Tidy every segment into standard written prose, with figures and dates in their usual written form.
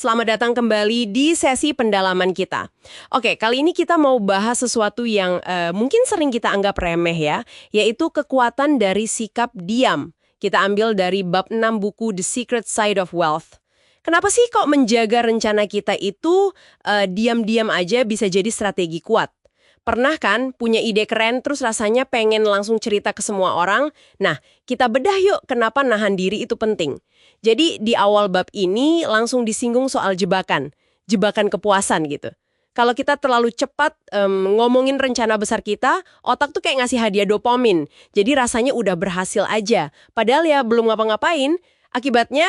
Selamat datang kembali di sesi pendalaman kita. Oke, kali ini kita mau bahas sesuatu yang mungkin sering kita anggap remeh ya, yaitu kekuatan dari sikap diam. Kita ambil dari bab 6 buku The Secret Side of Wealth. Kenapa sih kok menjaga rencana kita itu diam-diam aja bisa jadi strategi kuat? Pernah kan punya ide keren terus rasanya pengen langsung cerita ke semua orang? Nah, kita bedah yuk kenapa nahan diri itu penting. Jadi di awal bab ini langsung disinggung soal jebakan kepuasan gitu. Kalau kita terlalu cepat ngomongin rencana besar kita, otak tuh kayak ngasih hadiah dopamin. Jadi rasanya udah berhasil aja. Padahal ya belum ngapa-ngapain, akibatnya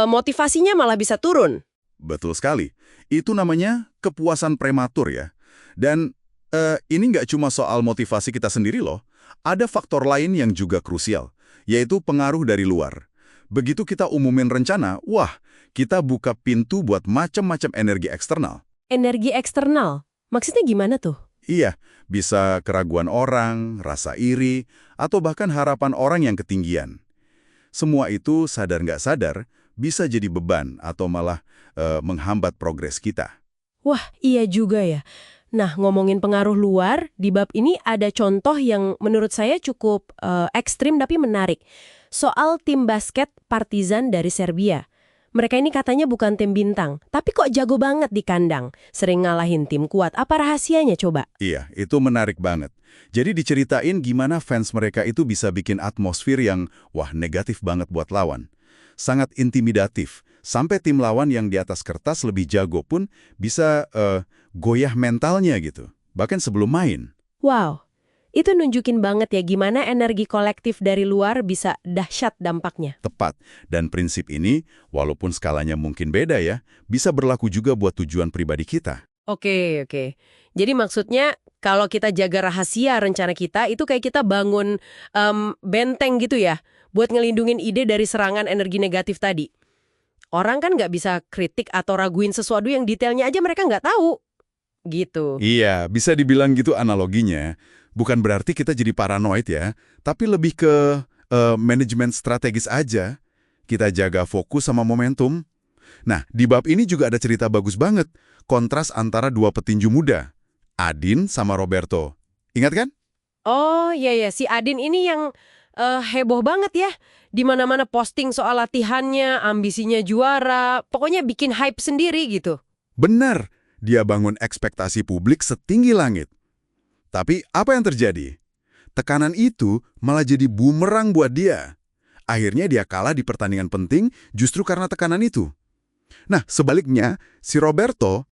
motivasinya malah bisa turun. Betul sekali. Itu namanya kepuasan prematur ya. Dan ini nggak cuma soal motivasi kita sendiri loh. Ada faktor lain yang juga krusial, yaitu pengaruh dari luar. Begitu kita umumin rencana, wah, kita buka pintu buat macam-macam energi eksternal. Energi eksternal? Maksudnya gimana tuh? Iya, bisa keraguan orang, rasa iri, atau bahkan harapan orang yang ketinggian. Semua itu sadar nggak sadar bisa jadi beban atau malah menghambat progres kita. Wah, iya juga ya. Nah, ngomongin pengaruh luar, di bab ini ada contoh yang menurut saya cukup ekstrim tapi menarik. Soal tim basket Partizan dari Serbia. Mereka ini katanya bukan tim bintang, tapi kok jago banget di kandang. Sering ngalahin tim kuat. Apa rahasianya coba? Iya, itu menarik banget. Jadi diceritain gimana fans mereka itu bisa bikin atmosfer yang, wah, negatif banget buat lawan. Sangat intimidatif. Sampai tim lawan yang di atas kertas lebih jago pun bisa goyah mentalnya gitu. Bahkan sebelum main. Wow, itu nunjukin banget ya gimana energi kolektif dari luar bisa dahsyat dampaknya. Tepat. Dan prinsip ini, walaupun skalanya mungkin beda ya, bisa berlaku juga buat tujuan pribadi kita. Oke. Jadi maksudnya kalau kita jaga rahasia rencana kita, itu kayak kita bangun benteng gitu ya, buat ngelindungin ide dari serangan energi negatif tadi. Orang kan nggak bisa kritik atau raguin sesuatu yang detailnya aja mereka nggak tahu. Gitu. Iya, bisa dibilang gitu analoginya. Bukan berarti kita jadi paranoid ya, tapi lebih ke manajemen strategis aja. Kita jaga fokus sama momentum. Nah, di bab ini juga ada cerita bagus banget. Kontras antara dua petinju muda, Adin sama Roberto. Ingat kan? Oh iya, si Adin ini yang heboh banget ya. Di mana-mana posting soal latihannya, ambisinya juara, pokoknya bikin hype sendiri gitu. Benar, dia bangun ekspektasi publik setinggi langit. Tapi apa yang terjadi? Tekanan itu malah jadi bumerang buat dia. Akhirnya dia kalah di pertandingan penting justru karena tekanan itu. Nah, sebaliknya, si Roberto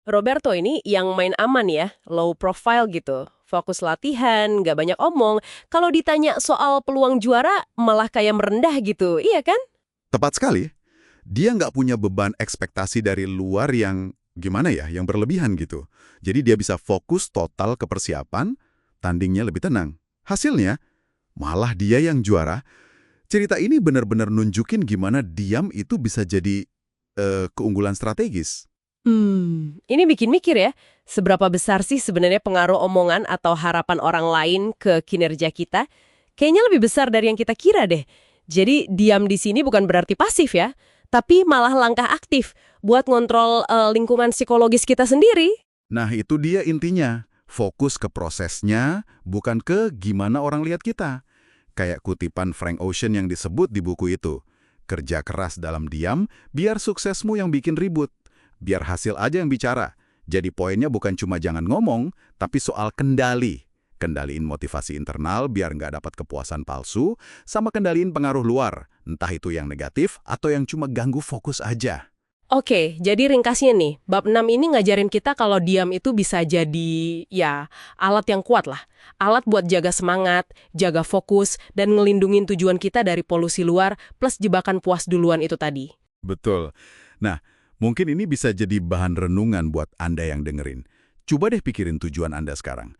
ini yang main aman ya, low profile gitu. Fokus latihan, nggak banyak omong. Kalau ditanya soal peluang juara, malah kayak merendah gitu, iya kan? tepat sekali, dia nggak punya beban ekspektasi dari luar yang gimana ya, yang berlebihan gitu. Jadi dia bisa fokus total ke persiapan, tandingnya lebih tenang. Hasilnya, malah dia yang juara. Cerita ini benar-benar nunjukin gimana diam itu bisa jadi keunggulan strategis. Ini bikin mikir ya, seberapa besar sih sebenarnya pengaruh omongan atau harapan orang lain ke kinerja kita? Kayaknya lebih besar dari yang kita kira deh. Jadi diam di sini bukan berarti pasif ya, tapi malah langkah aktif buat ngontrol lingkungan psikologis kita sendiri. Nah, itu dia intinya. Fokus ke prosesnya, bukan ke gimana orang lihat kita. Kayak kutipan Frank Ocean yang disebut di buku itu. Kerja keras dalam diam, biar suksesmu yang bikin ribut. Biar hasil aja yang bicara. Jadi poinnya bukan cuma jangan ngomong, tapi soal kendali. Kendaliin motivasi internal biar nggak dapat kepuasan palsu, sama kendaliin pengaruh luar. Entah itu yang negatif atau yang cuma ganggu fokus aja. Oke, jadi ringkasnya nih, bab 6 ini ngajarin kita kalau diam itu bisa jadi, ya, alat yang kuat lah. Alat buat jaga semangat, jaga fokus, dan ngelindungin tujuan kita dari polusi luar, plus jebakan puas duluan itu tadi. Betul. Nah, mungkin ini bisa jadi bahan renungan buat Anda yang dengerin. Coba deh pikirin tujuan Anda sekarang.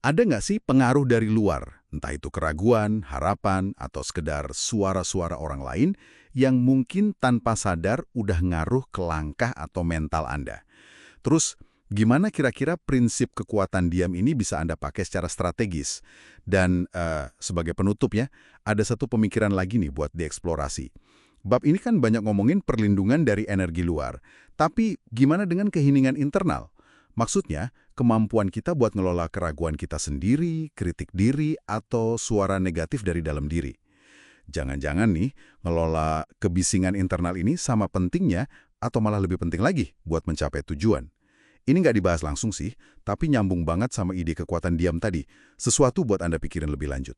Ada nggak sih pengaruh dari luar, entah itu keraguan, harapan, atau sekedar suara-suara orang lain yang mungkin tanpa sadar udah ngaruh ke langkah atau mental Anda? Terus, gimana kira-kira prinsip kekuatan diam ini bisa Anda pakai secara strategis? Dan sebagai penutup ya, ada satu pemikiran lagi nih buat dieksplorasi. Bab ini kan banyak ngomongin perlindungan dari energi luar. Tapi gimana dengan keheningan internal? Maksudnya, kemampuan kita buat ngelola keraguan kita sendiri, kritik diri, atau suara negatif dari dalam diri. Jangan-jangan nih, ngelola kebisingan internal ini sama pentingnya atau malah lebih penting lagi buat mencapai tujuan. Ini nggak dibahas langsung sih, tapi nyambung banget sama ide kekuatan diam tadi. Sesuatu buat Anda pikirin lebih lanjut.